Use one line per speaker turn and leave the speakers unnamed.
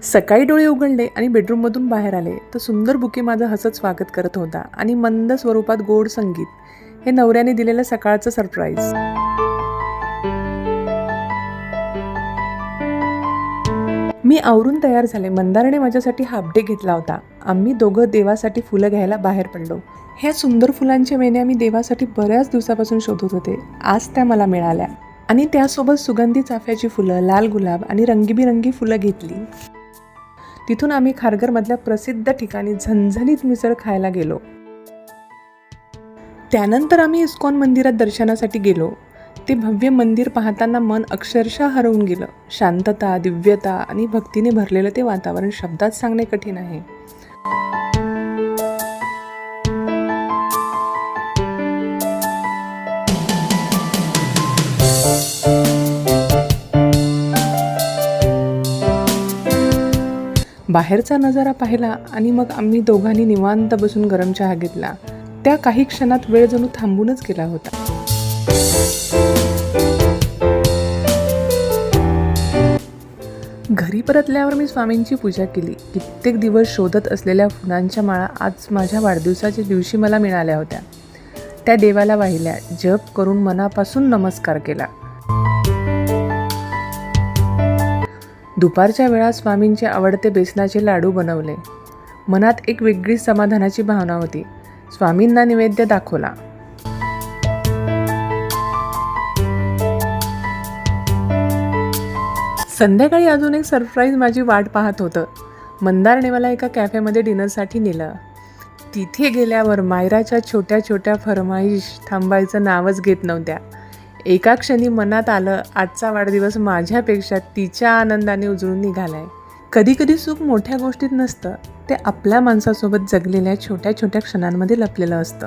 सकाळी डोळे उघडले आणि बेडरूममधून बाहेर आले तर सुंदर बुके माझं हसत स्वागत करत होता आणि मंद स्वरूपात गोड संगीत हे नवऱ्याने दिलेलं सकाळचं सरप्राईज. मी आवरून तयार झाले. मंदाराने माझ्यासाठी हाफ डे घेतला होता. आम्ही दोघं देवासाठी फुलं घ्यायला बाहेर पडलो. ह्या सुंदर फुलांच्या वेण्या मी देवासाठी बऱ्याच दिवसापासून शोधत होते. आज त्या मला मिळाल्या आणि त्यासोबत सुगंधी चाफ्याची फुलं, लाल गुलाब आणि रंगीबिरंगी फुलं घेतली. तिथून आम्ही खारघरमधल्या प्रसिद्ध ठिकाणी झणझणीत मिसळ खायला गेलो. त्यानंतर आम्ही इस्कॉन मंदिरात दर्शनासाठी गेलो. ते भव्य मंदिर पाहताना मन अक्षरशः हरवून गेलं. शांतता, दिव्यता आणि भक्तीने भरलेलं ते वातावरण शब्दात सांगणे कठीण आहे. बाहेरचा नजारा पाहिला आणि मग आम्ही दोघांनी निवांत बसून गरम चहा घेतला. त्या काही क्षणात वेळ जणू थांबूनच गेला होता. घरी परतल्यावर मी स्वामींची पूजा केली. कित्येक दिवस शोधत असलेल्या फुलांच्या माळा आज माझ्या वाढदिवसाच्या दिवशी मला मिळाल्या होत्या. त्या देवाला वाहिल्या, जप करून मनापासून नमस्कार केला. दुपारच्या वेळा स्वामींचे आवडते बेसनाचे लाडू बनवले. मनात एक वेगळी समाधानाची भावना होती. स्वामींना नैवेद्य दाखवला. संध्याकाळी अजून एक सरप्राईज माझी वाट पाहत होतं. मंदारने मला एका कॅफेमध्ये डिनरसाठी नेलं. तिथे गेल्यावर मायराच्या छोट्या छोट्या फरमाईश थांबायचं नावच घेत नव्हत्या. एका क्षणी मनात आलं, आजचा वाढदिवस माझ्यापेक्षा तिच्या आनंदाने उजळून निघालाय. कधी कधी सुख मोठ्या गोष्टीत नसतं, ते आपल्या माणसासोबत जगलेल्या छोट्या छोट्या क्षणांमध्ये लपलेलं असतं.